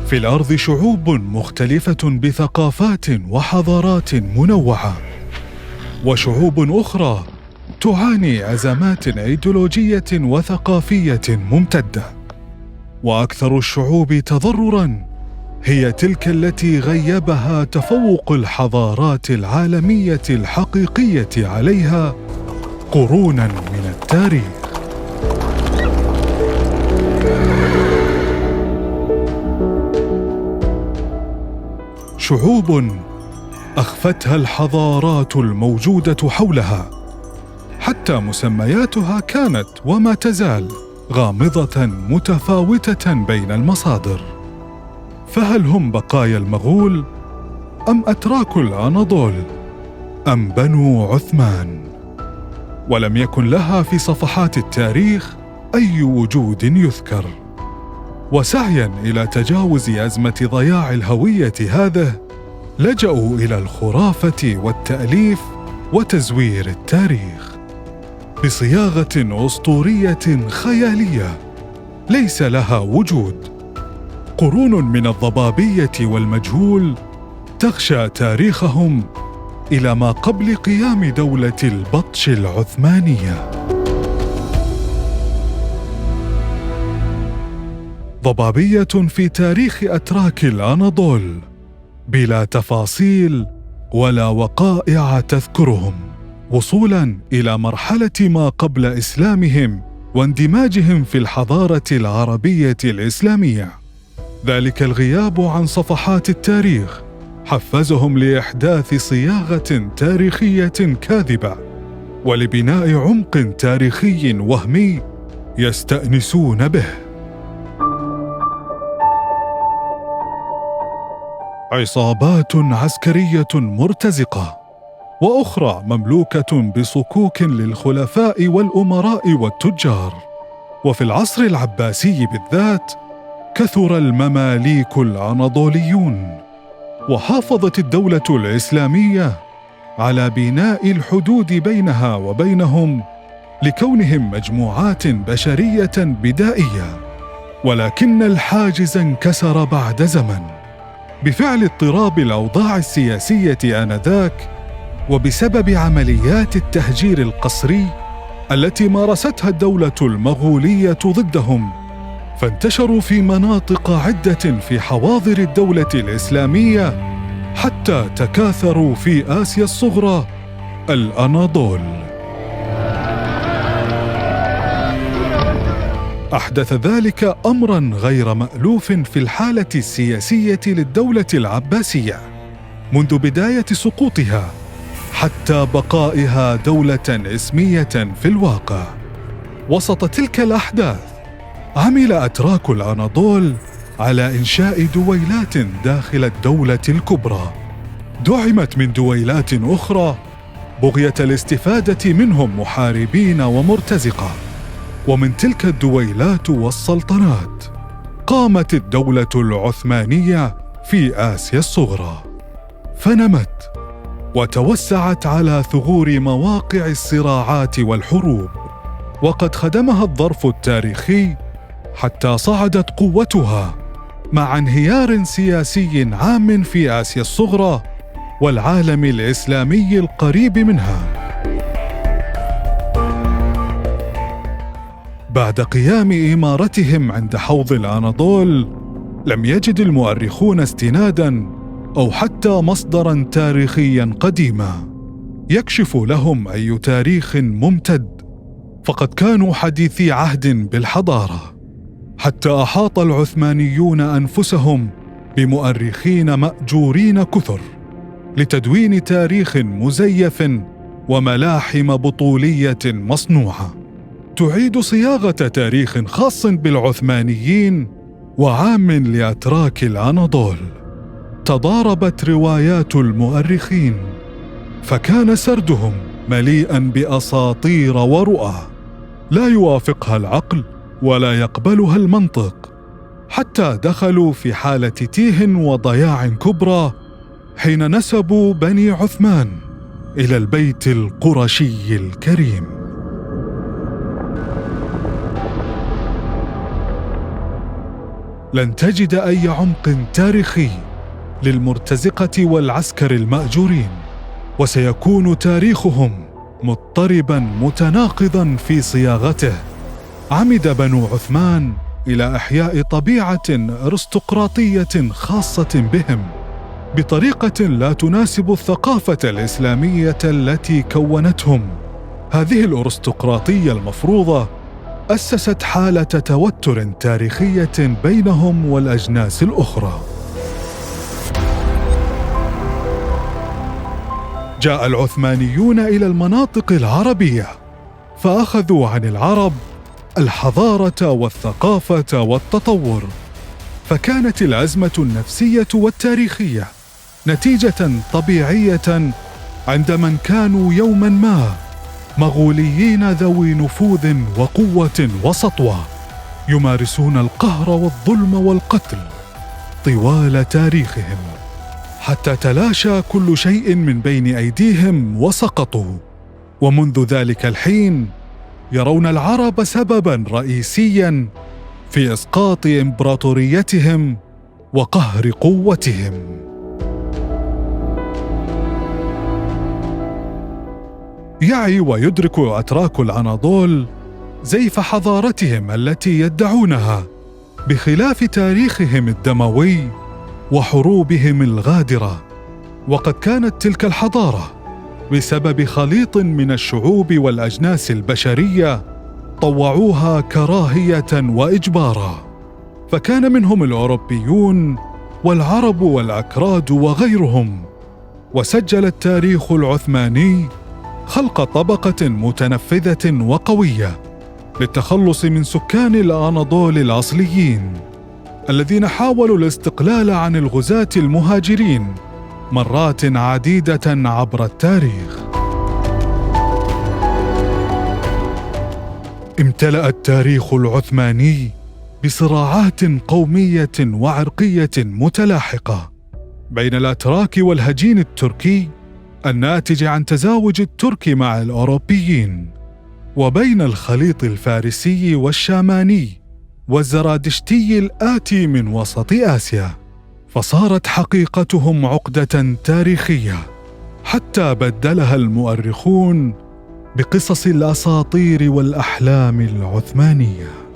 في الأرض شعوب مختلفة بثقافات وحضارات منوعة، وشعوب أخرى تعاني أزمات أيديولوجية وثقافية ممتدة. وأكثر الشعوب تضرراً هي تلك التي غيبها تفوق الحضارات العالمية الحقيقية عليها قروناً من التاريخ. شعوب أخفتها الحضارات الموجودة حولها، حتى مسمياتها كانت وما تزال غامضة متفاوتة بين المصادر. فهل هم بقايا المغول أم أتراك الأناضول أم بنو عثمان؟ ولم يكن لها في صفحات التاريخ أي وجود يذكر. وسعياً إلى تجاوز أزمة ضياع الهوية هذه، لجأوا إلى الخرافة والتأليف وتزوير التاريخ بصياغة أسطورية خيالية ليس لها وجود. قرون من الضبابية والمجهول تغشى تاريخهم إلى ما قبل قيام دولة البطش العثمانية. ضبابية في تاريخ أتراك الأناضول بلا تفاصيل ولا وقائع تذكرهم، وصولاً إلى مرحلة ما قبل إسلامهم واندماجهم في الحضارة العربية الإسلامية. ذلك الغياب عن صفحات التاريخ حفزهم لإحداث صياغة تاريخية كاذبة ولبناء عمق تاريخي وهمي يستأنسون به. عصابات عسكرية مرتزقة، وأخرى مملوكة بصكوك للخلفاء والأمراء والتجار. وفي العصر العباسي بالذات كثر المماليك الأناضوليون، وحافظت الدولة الإسلامية على بناء الحدود بينها وبينهم لكونهم مجموعات بشرية بدائية. ولكن الحاجز انكسر بعد زمن بفعل اضطراب الأوضاع السياسية آنذاك، وبسبب عمليات التهجير القسري التي مارستها الدولة المغولية ضدهم، فانتشروا في مناطق عدة في حواضر الدولة الإسلامية حتى تكاثروا في آسيا الصغرى الأناضول. أحدث ذلك أمراً غير مألوف في الحالة السياسية للدولة العباسية منذ بداية سقوطها حتى بقائها دولة اسمية في الواقع. وسط تلك الأحداث عمل أتراك الأناضول على إنشاء دويلات داخل الدولة الكبرى، دعمت من دويلات أخرى بغية الاستفادة منهم محاربين ومرتزقة. ومن تلك الدويلات والسلطنات قامت الدولة العثمانية في آسيا الصغرى، فنمت وتوسعت على ثغور مواقع الصراعات والحروب، وقد خدمها الظرف التاريخي حتى صعدت قوتها مع انهيار سياسي عام في آسيا الصغرى والعالم الإسلامي القريب منها. بعد قيام إمارتهم عند حوض الأناضول، لم يجد المؤرخون استناداً أو حتى مصدراً تاريخياً قديماً يكشف لهم أي تاريخ ممتد، فقد كانوا حديثي عهد بالحضارة، حتى أحاط العثمانيون أنفسهم بمؤرخين مأجورين كثر لتدوين تاريخ مزيف وملاحم بطولية مصنوعة تعيد صياغة تاريخ خاص بالعثمانيين وعام لأتراك الأناضول. تضاربت روايات المؤرخين، فكان سردهم مليئا بأساطير ورؤى لا يوافقها العقل ولا يقبلها المنطق، حتى دخلوا في حالة تيه وضياع كبرى حين نسبوا بني عثمان إلى البيت القرشي الكريم. لن تجد أي عمق تاريخي للمرتزقة والعسكر المأجورين، وسيكون تاريخهم مضطربا متناقضا في صياغته. عمد بنو عثمان إلى إحياء طبيعة أرستقراطية خاصة بهم بطريقة لا تناسب الثقافة الإسلامية التي كونتهم. هذه الأرستقراطية المفروضة أسست حالة توتر تاريخية بينهم والأجناس الأخرى. جاء العثمانيون إلى المناطق العربية، فأخذوا عن العرب الحضارة والثقافة والتطور، فكانت الأزمة النفسية والتاريخية نتيجة طبيعية عند من كانوا يوماً ما مغوليين ذوي نفوذ وقوة وسطوة، يمارسون القهر والظلم والقتل طوال تاريخهم، حتى تلاشى كل شيء من بين أيديهم وسقطوا. ومنذ ذلك الحين يرون العرب سبباً رئيسياً في إسقاط إمبراطوريتهم وقهر قوتهم. يعي ويدرك أتراك الأناضول زيف حضارتهم التي يدعونها، بخلاف تاريخهم الدموي وحروبهم الغادرة. وقد كانت تلك الحضارة بسبب خليط من الشعوب والأجناس البشرية طوعوها كراهية وإجبارا، فكان منهم الأوروبيون والعرب والأكراد وغيرهم. وسجل التاريخ العثماني خلق طبقة متنفذة وقوية للتخلص من سكان الأناضول الأصليين الذين حاولوا الاستقلال عن الغزاة المهاجرين مرات عديدة عبر التاريخ. امتلأ التاريخ العثماني بصراعات قومية وعرقية متلاحقة بين الأتراك والهجين التركي الناتج عن تزاوج الترك مع الأوروبيين، وبين الخليط الفارسي والشاماني والزرادشتي الآتي من وسط آسيا، فصارت حقيقتهم عقدة تاريخية حتى بدلها المؤرخون بقصص الأساطير والأحلام العثمانية.